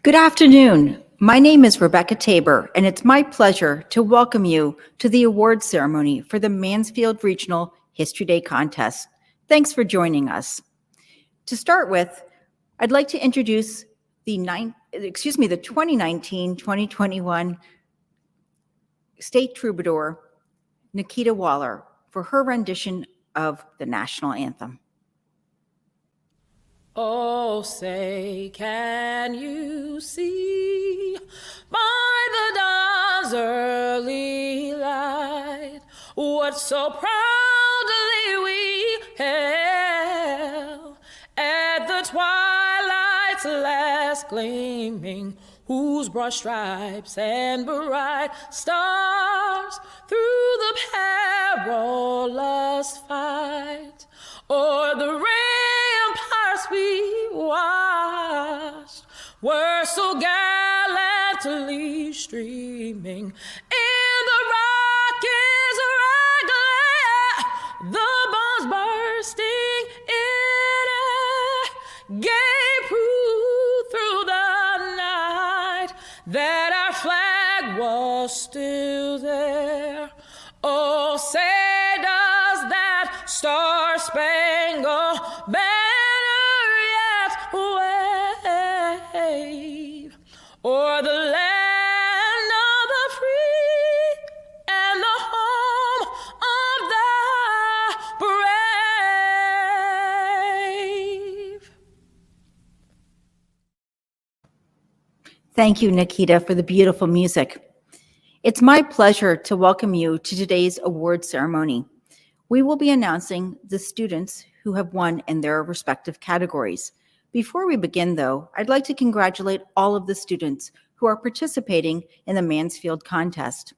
Good afternoon. My name is Rebecca Tabor, and it's my pleasure to welcome you to the awards ceremony for the Mansfield Regional History Day contest. Thanks for joining us. To start with, I'd like to introduce the 2019-2021 State Troubadour, Nikita Waller, for her rendition of the national anthem. Oh, say, can you see by the dawn's early light what so proudly we hailed at the twilight's last gleaming, whose broad stripes and bright stars through the perilous fight o'er the ramparts we watched were so gallantly streaming in the rocket's red glare, the bombs bursting in air gave proof through the night that our flag was still there. Oh, say does that star-spangled banner yet wave o'er the land of the free and the home of the brave? Thank you, Nikita, for the beautiful music. It's my pleasure to welcome you to today's awards ceremony. We will be announcing the students who have won in their respective categories. Before we begin, though, I'd like to congratulate all of the students who are participating in the Mansfield contest.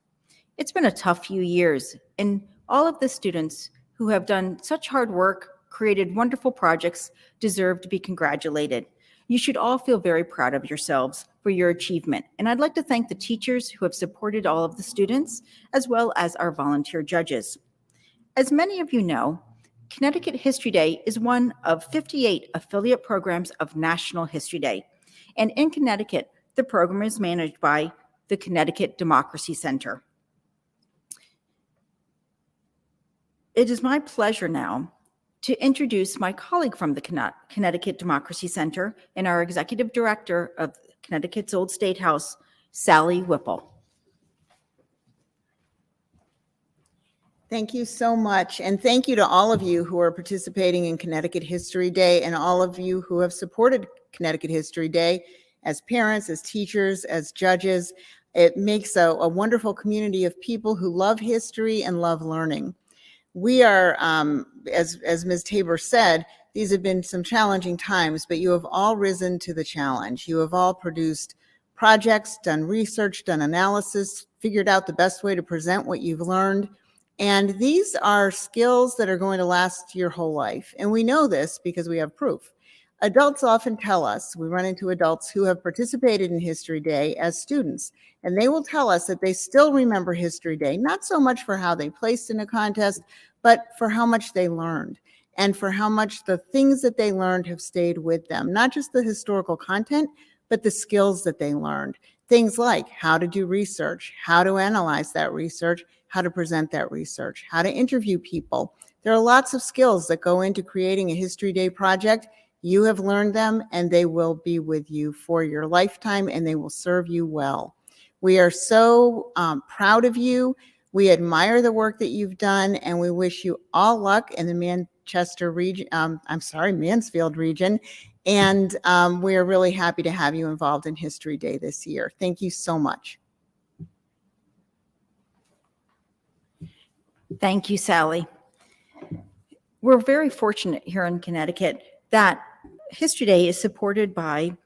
It's been a tough few years, and all of the students who have done such hard work, created wonderful projects, deserve to be congratulated. You should all feel very proud of yourselves for your achievement, and I'd like to thank the teachers who have supported all of the students, as well as our volunteer judges. As many of you know, Connecticut History Day is one of 58 affiliate programs of National History Day, and in Connecticut, the program is managed by the Connecticut Democracy Center. It is my pleasure now to introduce my colleague from the Connecticut Democracy Center and our Executive Director of Connecticut's Old State House, Sally Whipple. Thank you so much. And thank you to all of you who are participating in Connecticut History Day and all of you who have supported Connecticut History Day as parents, as teachers, as judges. It makes a wonderful community of people who love history and love learning. We are, as Ms. Tabor said, these have been some challenging times, but you have all risen to the challenge. You have all produced projects, done research, done analysis, figured out the best way to present what you've learned. And these are skills that are going to last your whole life. And we know this because we have proof. Adults often tell us, we run into adults who have participated in History Day as students, and they will tell us that they still remember History Day, not so much for how they placed in a contest, but for how much they learned and for how much the things that they learned have stayed with them, not just the historical content, but the skills that they learned. Things like how to do research, how to analyze that research, how to present that research, how to interview people. There are lots of skills that go into creating a History Day project. You have learned them, and they will be with you for your lifetime, and they will serve you well. We are so proud of you. We admire the work that you've done, and we wish you all luck in the Mansfield region. And we are really happy to have you involved in History Day this year. Thank you so much. Thank you, Sally. We're very fortunate here in Connecticut that History Day is supported by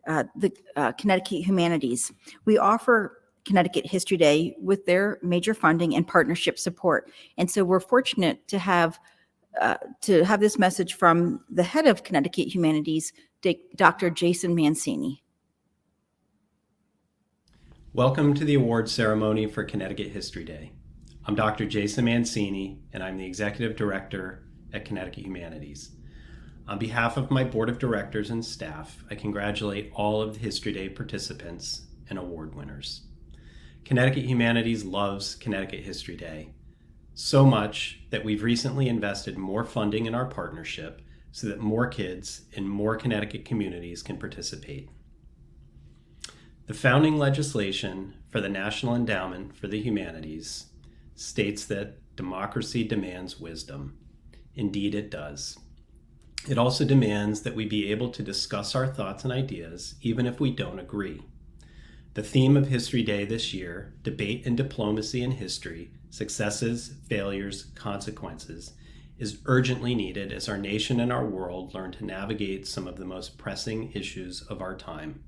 the Connecticut Humanities. We offer Connecticut History Day with their major funding and partnership support. And so we're fortunate to have this message from the head of Connecticut Humanities, Dr. Jason Mancini. Welcome to the award ceremony for Connecticut History Day. I'm Dr. Jason Mancini, and I'm the Executive Director at Connecticut Humanities. On behalf of my Board of Directors and staff, I congratulate all of the History Day participants and award winners. Connecticut Humanities loves Connecticut History Day, so much that we've recently invested more funding in our partnership so that more kids in more Connecticut communities can participate. The founding legislation for the National Endowment for the Humanities states that democracy demands wisdom. Indeed, it does. It also demands that we be able to discuss our thoughts and ideas, even if we don't agree. The theme of History Day this year, Debate and Diplomacy in History, Successes, Failures, Consequences, is urgently needed as our nation and our world learn to navigate some of the most pressing issues of our time.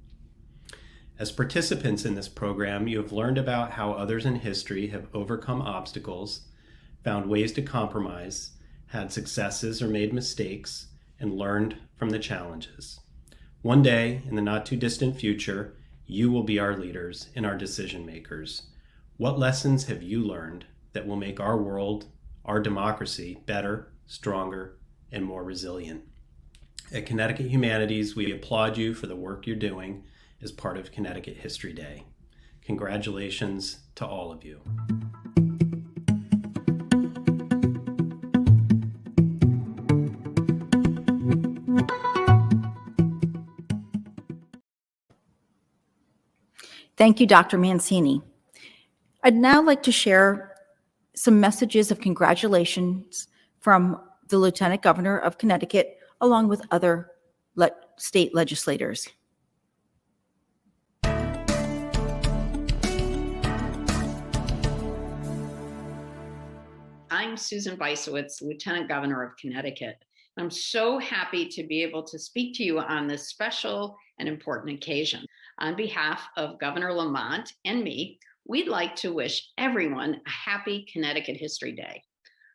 As participants in this program, you have learned about how others in history have overcome obstacles, found ways to compromise, had successes or made mistakes, and learned from the challenges. One day, in the not too distant future, you will be our leaders and our decision makers. What lessons have you learned that will make our world, our democracy, better, stronger, and more resilient? At Connecticut Humanities, we applaud you for the work you're doing as part of Connecticut History Day. Congratulations to all of you. Thank you, Dr. Mancini. I'd now like to share some messages of congratulations from the Lieutenant Governor of Connecticut, along with other state legislators. I'm Susan Weissowitz, Lieutenant Governor of Connecticut. I'm so happy to be able to speak to you on this special and important occasion. On behalf of Governor Lamont and me, we'd like to wish everyone a happy Connecticut History Day.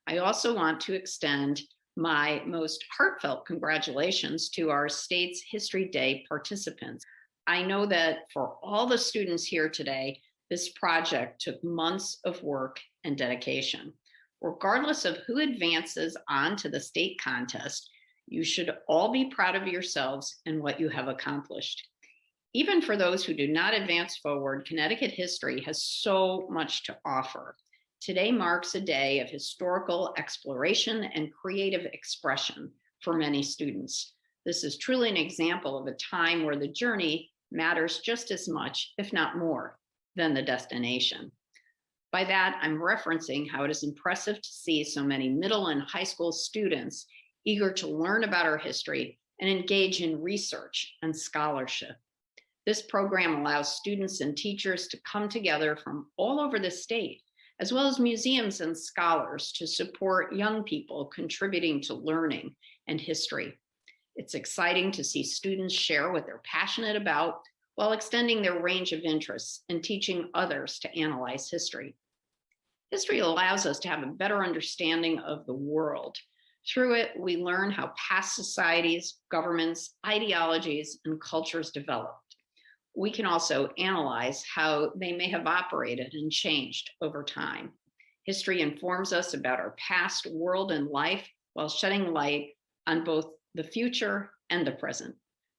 I also want to extend My most heartfelt congratulations to our state's History Day participants. I know that for all the students here today, this project took months of work and dedication. Regardless of who advances on to the state contest, you should all be proud of yourselves and what you have accomplished. Even for those who do not advance forward, Connecticut history has so much to offer. Today marks a day of historical exploration and creative expression for many students. This is truly an example of a time where the journey matters just as much, if not more, than the destination. By that, I'm referencing how it is impressive to see so many middle and high school students eager to learn about our history and engage in research and scholarship. This program allows students and teachers to come together from all over the state, as well as museums and scholars, to support young people contributing to learning and history. It's exciting to see students share what they're passionate about while extending their range of interests and teaching others to analyze history. History allows us to have a better understanding of the world. Through it, we learn how past societies, governments, ideologies, and cultures developed. We can also analyze how they may have operated and changed over time. History informs us about our past world and life while shedding light on both the future and the present.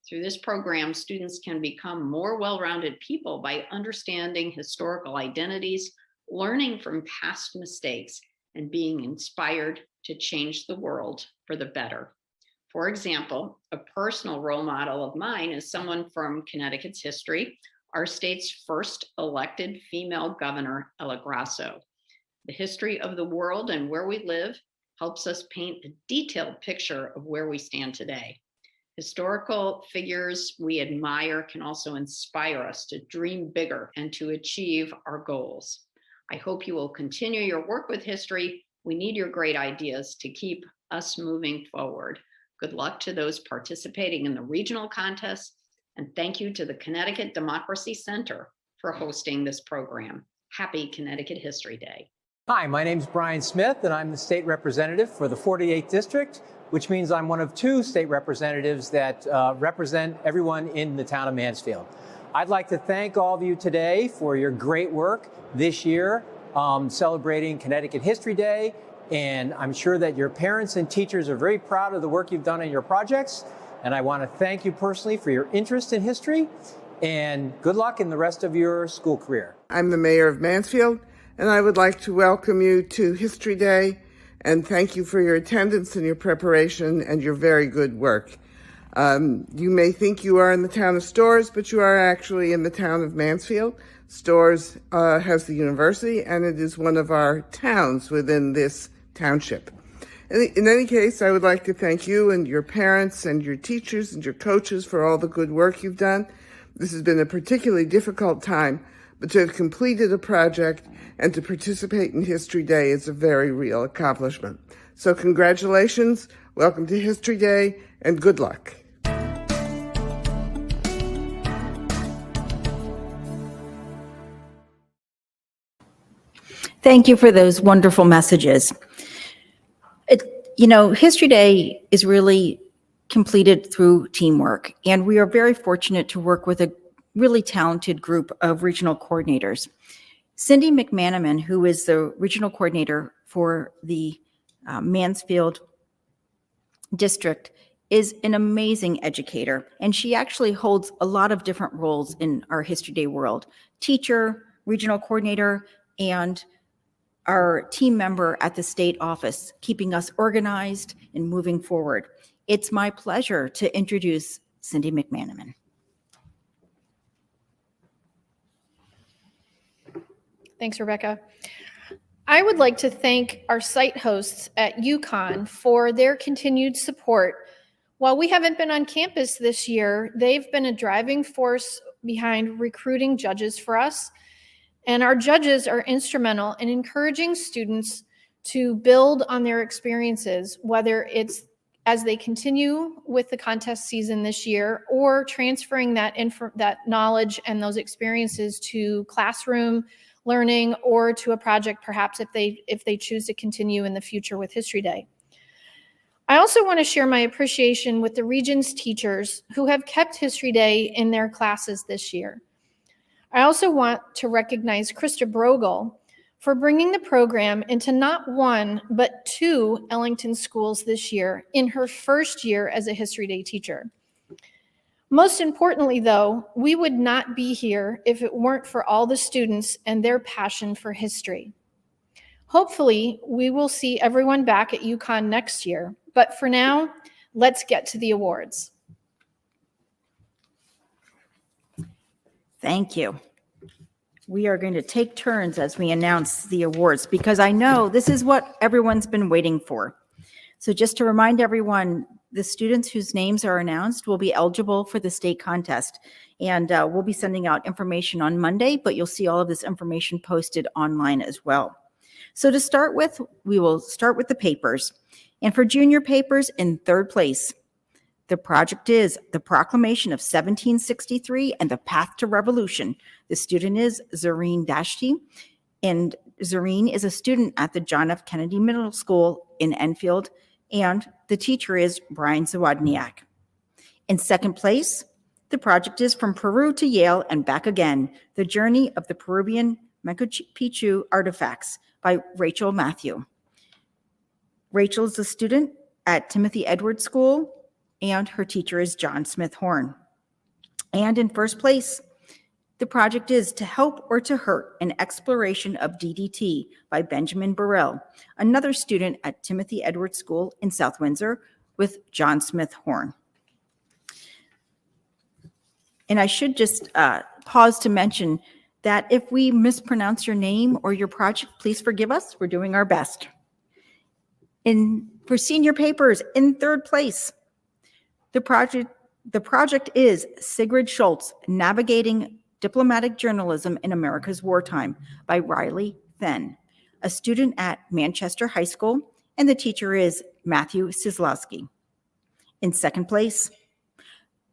Through this program, students can become more well-rounded people by understanding historical identities, learning from past mistakes, and being inspired to change the world for the better. For example, a personal role model of mine is someone from Connecticut's history, our state's first elected female governor, Ella Grasso. The history of the world and where we live helps us paint a detailed picture of where we stand today. Historical figures we admire can also inspire us to dream bigger and to achieve our goals. I hope you will continue your work with history. We need your great ideas to keep us moving forward. Good luck to those participating in the regional contest, and thank you to the Connecticut Democracy Center for hosting this program. Happy Connecticut History Day. Hi, my name is Brian Smith, and I'm the state representative for the 48th District, which means I'm one of two state representatives that represent everyone in the town of Mansfield. I'd like to thank all of you today for your great work this year celebrating Connecticut History Day. And I'm sure that your parents and teachers are very proud of the work you've done in your projects. And I want to thank you personally for your interest in history, and good luck in the rest of your school career. I'm the mayor of Mansfield, and I would like to welcome you to History Day and thank you for your attendance and your preparation and your very good work. You may think you are in the town of Storrs, but you are actually in the town of Mansfield. Storrs has the university, and it is one of our towns within this township. In any case, I would like to thank you and your parents and your teachers and your coaches for all the good work you've done. This has been a particularly difficult time, but to have completed a project and to participate in History Day is a very real accomplishment. So congratulations, welcome to History Day, and good luck. Thank you for those wonderful messages. History Day is really completed through teamwork, and we are very fortunate to work with a really talented group of regional coordinators. Cindy McManaman, who is the regional coordinator for the Mansfield district, is an amazing educator, and she actually holds a lot of different roles in our History Day world: teacher, regional coordinator, and our team member at the state office, keeping us organized and moving forward. It's my pleasure to introduce Cindy McManaman. Thanks, Rebecca. I would like to thank our site hosts at UConn for their continued support. While we haven't been on campus this year, they've been a driving force behind recruiting judges for us. And our judges are instrumental in encouraging students to build on their experiences, whether it's as they continue with the contest season this year or transferring that knowledge and those experiences to classroom learning or to a project, perhaps if they choose to continue in the future with History Day. I also want to share my appreciation with the Region's teachers who have kept History Day in their classes this year. I also want to recognize Krista Brogel for bringing the program into not one, but 2 Ellington schools this year in her first year as a History Day teacher. Most importantly, though, we would not be here if it weren't for all the students and their passion for history. Hopefully, we will see everyone back at UConn next year, but for now, let's get to the awards. Thank you. We are going to take turns as we announce the awards because I know this is what everyone's been waiting for. So just to remind everyone, the students whose names are announced will be eligible for the state contest. And we'll be sending out information on Monday, but you'll see all of this information posted online as well. So to start with, we will start with the papers. And for junior papers, in 3rd place, the project is The Proclamation of 1763 and the Path to Revolution. The student is Zareen Dashty, and Zareen is a student at the John F. Kennedy Middle School in Enfield, and the teacher is Brian Zawodniak. In 2nd place, the project is From Peru to Yale and Back Again, The Journey of the Peruvian Machu Picchu Artifacts by Rachel Matthew. Rachel is a student at Timothy Edwards School, and her teacher is John Smith Horn. And in 1st place, the project is To Help or to Hurt, an Exploration of DDT by Benjamin Burrell, another student at Timothy Edwards School in South Windsor with John Smith Horn. And I should just pause to mention that if we mispronounce your name or your project, please forgive us. We're doing our best. For senior papers, in 3rd place, the project is Sigrid Schultz, Navigating Diplomatic Journalism in America's Wartime by Riley Fenn, a student at Manchester High School, and the teacher is Matthew Sislowski. In 2nd place,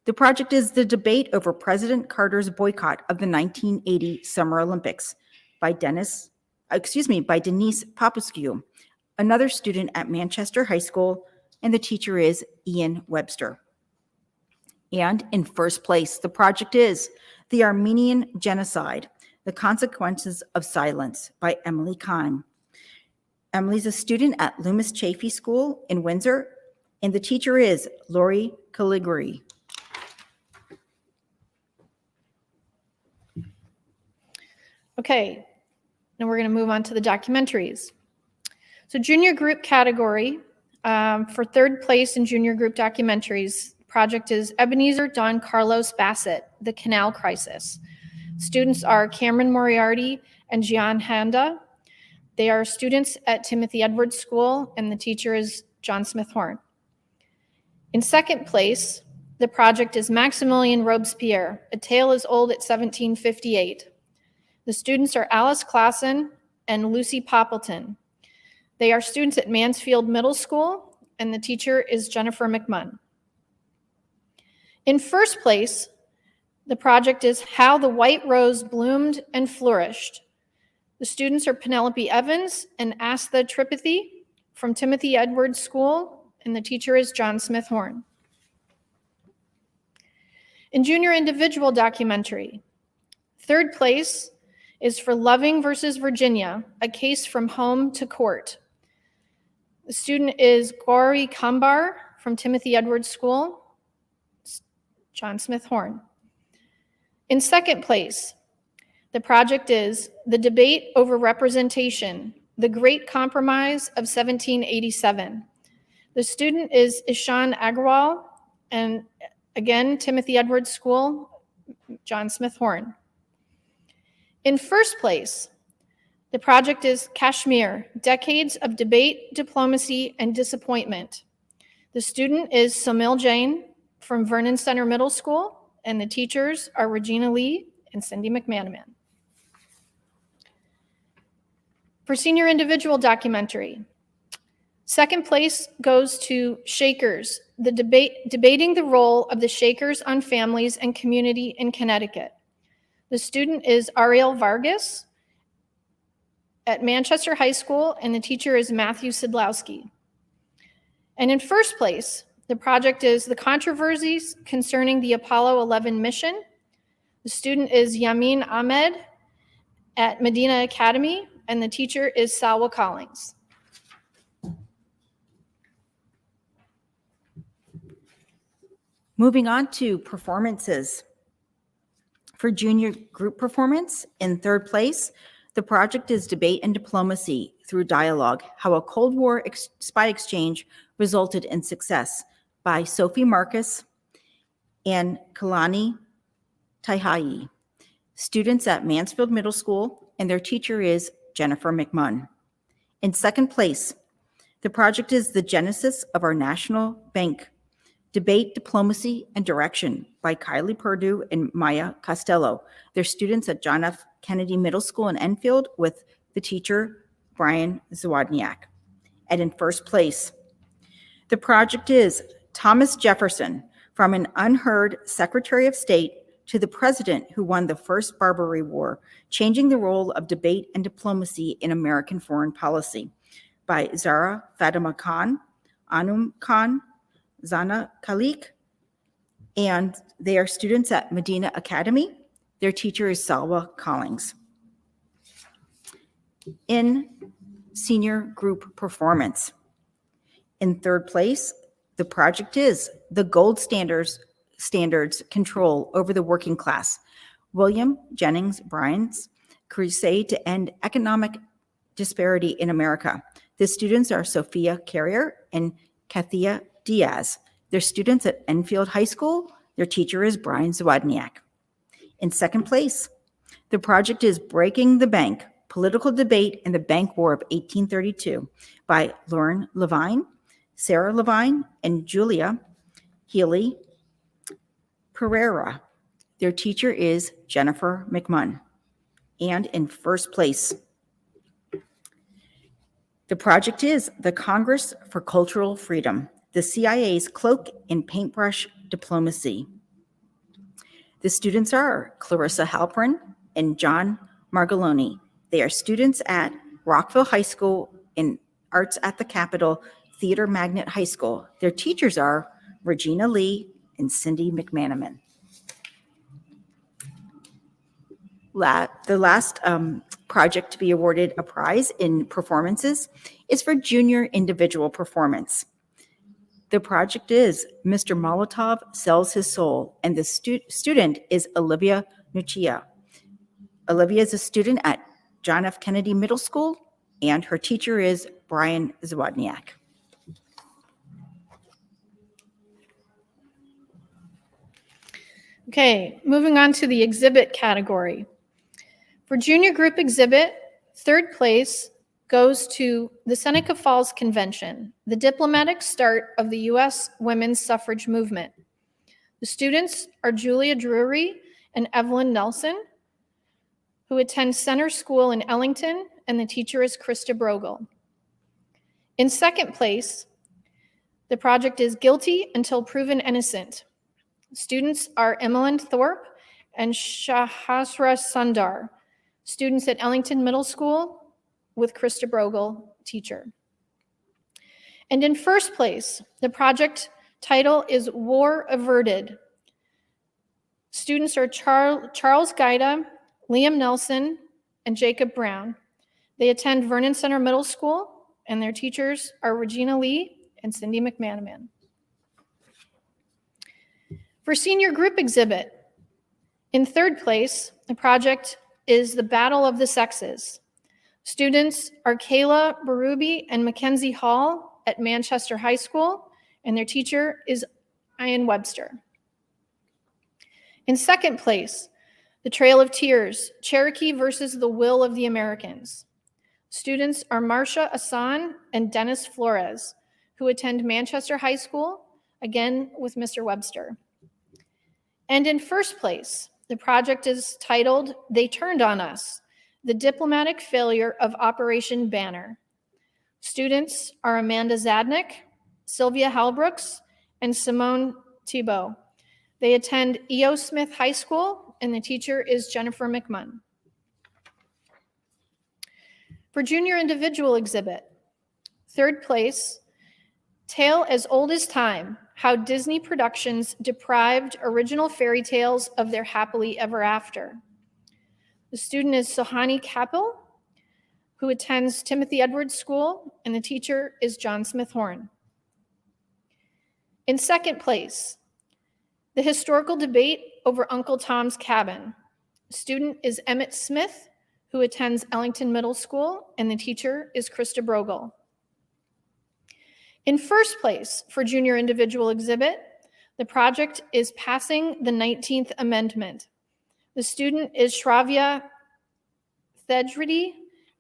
the project is The Debate Over President Carter's Boycott of the 1980 Summer Olympics by Denise Popescu, another student at Manchester High School, and the teacher is Ian Webster. And in 1st place, the project is The Armenian Genocide, The Consequences of Silence by Emily Kahn. Emily's a student at Loomis Chaffee School in Windsor, and the teacher is Lori Caligari. Okay, now we're going to move on to the documentaries. So junior group category, for 3rd place in junior group documentaries, project is Ebenezer Don Carlos Bassett, The Canal Crisis. Students are Cameron Moriarty and Gian Handa. They are students at Timothy Edwards School, and the teacher is John Smith Horn. In 2nd place, the project is Maximilian Robespierre, A Tale as Old as 1758. The students are Alice Klassen and Lucy Poppleton. They are students at Mansfield Middle School, and the teacher is Jennifer McMunn. In 1st place, the project is How the White Rose Bloomed and Flourished. The students are Penelope Evans and Astha Tripathi from Timothy Edwards School, and the teacher is John Smith Horn. In junior individual documentary, 3rd place is for Loving versus Virginia, A Case from Home to Court. The student is Gauri Kambar from Timothy Edwards School, John Smith Horn. In 2nd place, the project is The Debate Over Representation, The Great Compromise of 1787. The student is Ishan Agrawal, and again, Timothy Edwards School, John Smith Horn. In 1st place, the project is Kashmir, Decades of Debate, Diplomacy, and Disappointment. The student is Somil Jain from Vernon Center Middle School, and the teachers are Regina Lee and Cindy McManaman. For senior individual documentary, 2nd place goes to Shakers, debating the role of the Shakers on families and community in Connecticut. The student is Ariel Vargas at Manchester High School, and the teacher is Matthew Sidlowski. And in first place, the project is The Controversies Concerning the Apollo 11 Mission. The student is Yamin Ahmed at Medina Academy, and the teacher is Salwa Collins. Moving on to performances. For junior group performance, in third place, the project is Debate and Diplomacy Through Dialogue, How a Cold War Spy Exchange Resulted in Success by Sophie Marcus and Kalani Taihayi, students at Mansfield Middle School, and their teacher is Jennifer McMunn. In second place, the project is The Genesis of Our National Bank, Debate, Diplomacy, and Direction by Kylie Purdue and Maya Costello. They're students at John F. Kennedy Middle School in Enfield with the teacher, Brian Zawodniak. And in first place, the project is Thomas Jefferson, from an unheard Secretary of State to the president who won the first Barbary War, changing the role of debate and diplomacy in American foreign policy by Zara Fatima Khan, Anum Khan, Zana Khalik, and they are students at Medina Academy. Their teacher is Salwa Collins. In senior group performance, in third place, the project is The Gold Standards Control Over the Working Class, William Jennings Bryan's Crusade to End Economic Disparity in America. The students are Sophia Carrier and Kathia Diaz. They're students at Enfield High School. Their teacher is Brian Zawodniak. In second place, the project is Breaking the Bank, Political Debate in the Bank War of 1832 by Lauren Levine, Sarah Levine, and Julia Healy Pereira. Their teacher is Jennifer McMunn. And in first place, the project is The Congress for Cultural Freedom, the CIA's Cloak and Paintbrush Diplomacy. The students are Clarissa Halpern and John Margoloni. They are students at Rockville High School in Arts at the Capitol, Theater Magnet High School. Their teachers are Regina Lee and Cindy McManaman. The last project to be awarded a prize in performances is for junior individual performance. The project is Mr. Molotov Sells His Soul, and the student is Olivia Nuccia. Olivia is a student at John F. Kennedy Middle School, and her teacher is Brian Zawodniak. Okay, moving on to the exhibit category. For junior group exhibit, third place goes to the Seneca Falls Convention, the diplomatic start of the U.S. women's suffrage movement. The students are Julia Drury and Evelyn Nelson, who attend Center School in Ellington, and the teacher is Krista Brogel. In second place, the project is Guilty Until Proven Innocent. Students are Emmeline Thorpe and Shahasra Sundar, students at Ellington Middle School with Krista Brogel, teacher. And in first place, the project title is War Averted. Students are Charles Gaida, Liam Nelson, and Jacob Brown. They attend Vernon Center Middle School, and their teachers are Regina Lee and Cindy McManaman. For senior group exhibit, in third place, the project is The Battle of the Sexes. Students are Kayla Berube and Mackenzie Hall at Manchester High School, and their teacher is Ian Webster. In second place, The Trail of Tears, Cherokee versus the Will of the Americans. Students are Marcia Asan and Dennis Flores, who attend Manchester High School, again with Mr. Webster. And in first place, the project is titled They Turned on Us, The Diplomatic Failure of Operation Banner. Students are Amanda Zadnik, Sylvia Halbrooks, and Simone Thibault. They attend E.O. Smith High School, and the teacher is Jennifer McMunn. For junior individual exhibit, third place, Tale as Old as Time, How Disney Productions Deprived Original Fairy Tales of Their Happily Ever After. The student is Sohani Kapil, who attends Timothy Edwards School, and the teacher is John Smith Horn. In second place, the historical debate over Uncle Tom's Cabin. The student is Emmett Smith, who attends Ellington Middle School, and the teacher is Krista Brogel. In first place for junior individual exhibit, the project is Passing the 19th Amendment. The student is Shravya Thedridi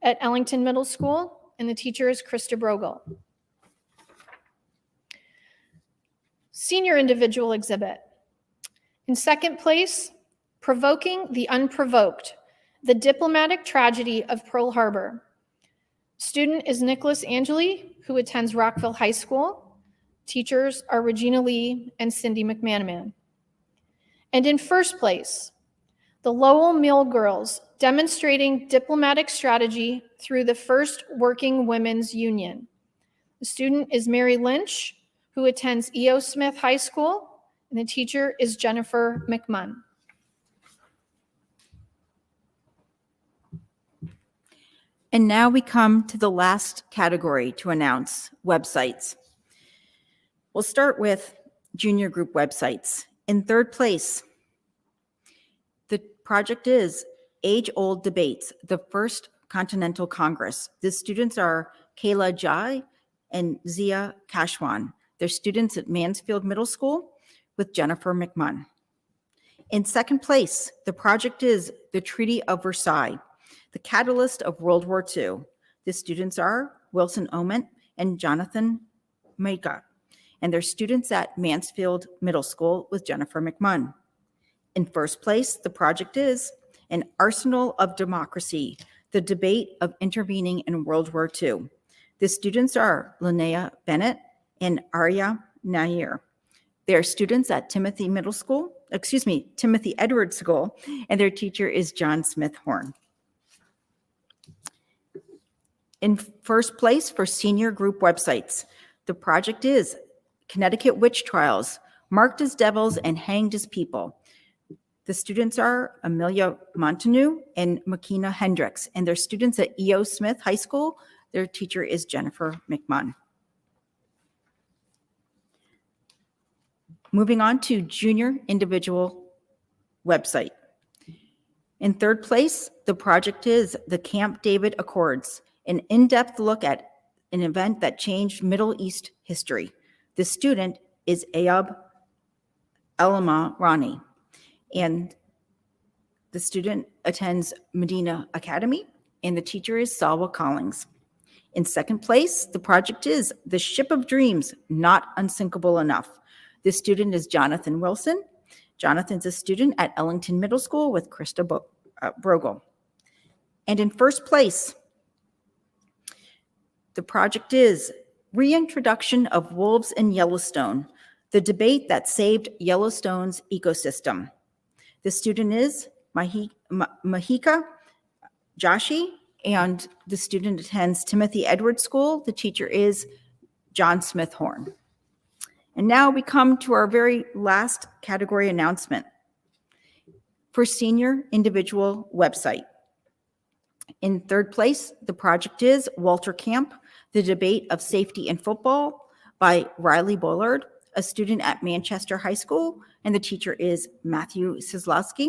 at Ellington Middle School, and the teacher is Krista Brogel. Senior individual exhibit. In second place, Provoking the Unprovoked, The Diplomatic Tragedy of Pearl Harbor. Student is Nicholas Angeli, who attends Rockville High School. Teachers are Regina Lee and Cindy McManaman. And in first place, the Lowell Mill Girls, Demonstrating Diplomatic Strategy Through the First Working Women's Union. The student is Mary Lynch, who attends E.O. Smith High School, and the teacher is Jennifer McMunn. And now we come to the last category to announce, websites. We'll start with junior group websites. In third place, the project is Age-Old Debates, the First Continental Congress. The students are Kayla Jai and Zia Kashwan. They're students at Mansfield Middle School with Jennifer McMunn. In second place, the project is the Treaty of Versailles, the catalyst of World War II. The students are Wilson Oment and Jonathan Maika, and they're students at Mansfield Middle School with Jennifer McMunn. In first place, the project is An Arsenal of Democracy, the debate of intervening in World War II. The students are Linnea Bennett and Arya Nair. They're students at Timothy Edwards School, and their teacher is John Smith Horn. In first place for senior group websites, the project is Connecticut Witch Trials, Marked as Devils and Hanged as People. The students are Amelia Montanou and Makina Hendricks, and they're students at E.O. Smith High School. Their teacher is Jennifer McMunn. Moving on to junior individual website. In third place, the project is the Camp David Accords, an in-depth look at an event that changed Middle East history. The student is Ayub Elama Rani, and the student attends Medina Academy, and the teacher is Salwa Collins. In second place, the project is The Ship of Dreams, Not Unsinkable Enough. The student is Jonathan Wilson. Jonathan's a student at Ellington Middle School with Krista Brogel. And in first place, the project is Reintroduction of Wolves in Yellowstone, the debate that saved Yellowstone's ecosystem. The student is Mahika Joshi, and the student attends Timothy Edwards School. The teacher is John Smith Horn. And now we come to our very last category announcement for senior individual website. In third place, the project is Walter Camp, the debate of safety in football by Riley Bullard, a student at Manchester High School, and the teacher is Matthew Sislowski.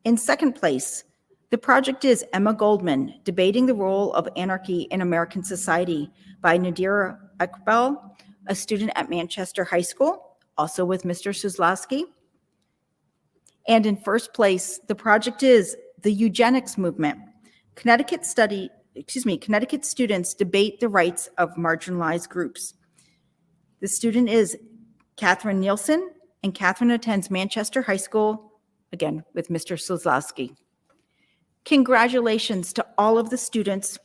In second place, the project is Emma Goldman, debating the role of anarchy in American society by Nadira Ekbal, a student at Manchester High School, also with Mr. Sislowski. And in first place, the project is The Eugenics Movement. Connecticut students debate the rights of marginalized groups. The student is Catherine Nielsen, and Catherine attends Manchester High School, again with Mr. Sislowski. Congratulations to all of the students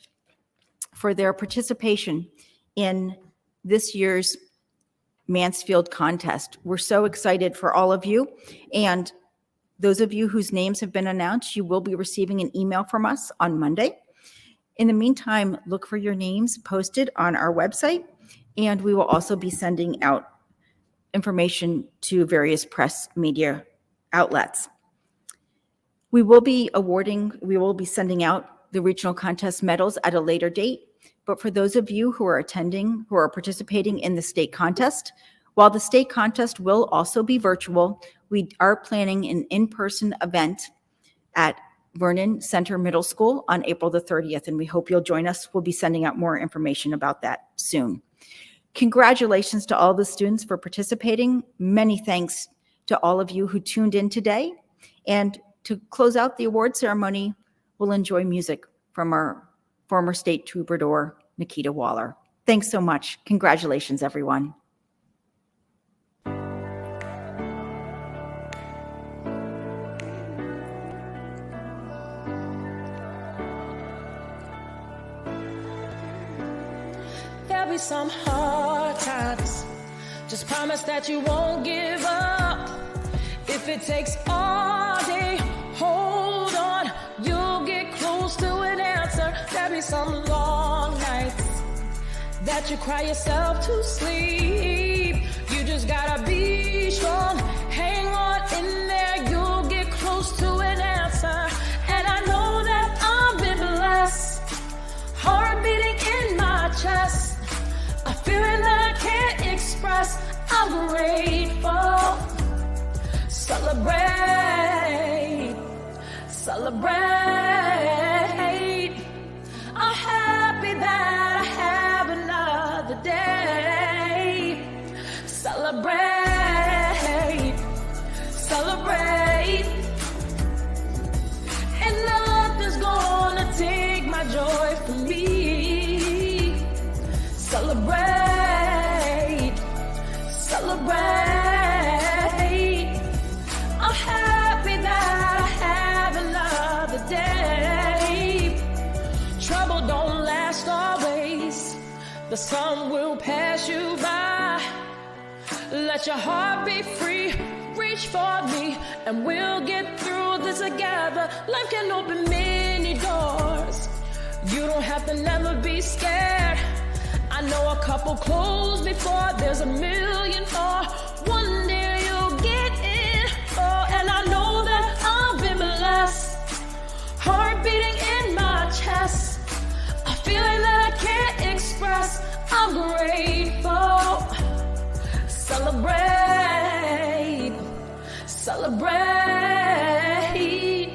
for their participation in this year's Mansfield contest. We're so excited for all of you, and those of you whose names have been announced, you will be receiving an email from us on Monday. In the meantime, look for your names posted on our website, and we will also be sending out information to various press media outlets. We will be sending out the regional contest medals at a later date, but for those of you who are participating in the state contest, while the state contest will also be virtual, we are planning an in-person event at Vernon Center Middle School on April the 30th, and we hope you'll join us. We'll be sending out more information about that soon. Congratulations to all the students for participating. Many thanks to all of you who tuned in today. And to close out the award ceremony, we'll enjoy music from our former state troubadour, Nikita Waller. Thanks so much. Congratulations, everyone. There'll be some hard times. Just promise that you won't give up. If it takes all day, hold on. You'll get close to an answer. There'll be some long nights that you cry yourself to sleep. You just gotta be strong. Hang on in there. You'll get close to an answer. And I know that I've been blessed. Heart beating in my chest. A feeling that I can't express. I'm grateful. Celebrate. Celebrate. I'm happy that I have another day. Celebrate. Celebrate. And nothing's gonna take my joy from me. Celebrate, celebrate. I'm happy that I have another day. Trouble don't last always. The sun will pass you by. Let your heart be free. Reach for me and we'll get through this together. Life can open many doors. You don't have to never be scared. I know a couple closed before, there's a million more. One day you'll get in, oh, and I know that I've been blessed. Heart beating in my chest, a feeling that I can't express. I'm grateful. Celebrate, celebrate.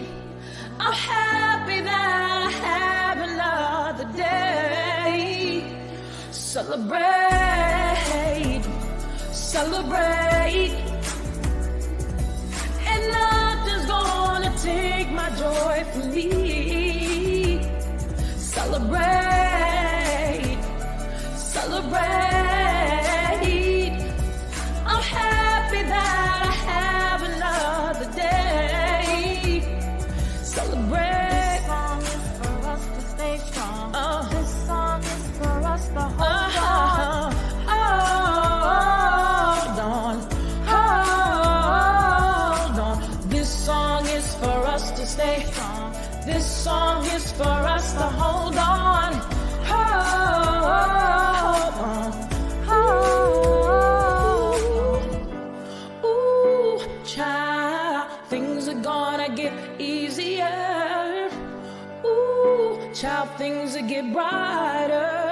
I'm happy that I have another day. Celebrate, celebrate. And nothing's gonna take my joy from me. Celebrate, celebrate. I'm happy that I have another day. Celebrate. This song is for us to stay strong. This song is for us to hold on. Hold on. Hold on. This song is for us to stay strong. This song is for us to hold on. Hold on. Hold on. Ooh, child, things are gonna get easier. Ooh, child, things will get brighter.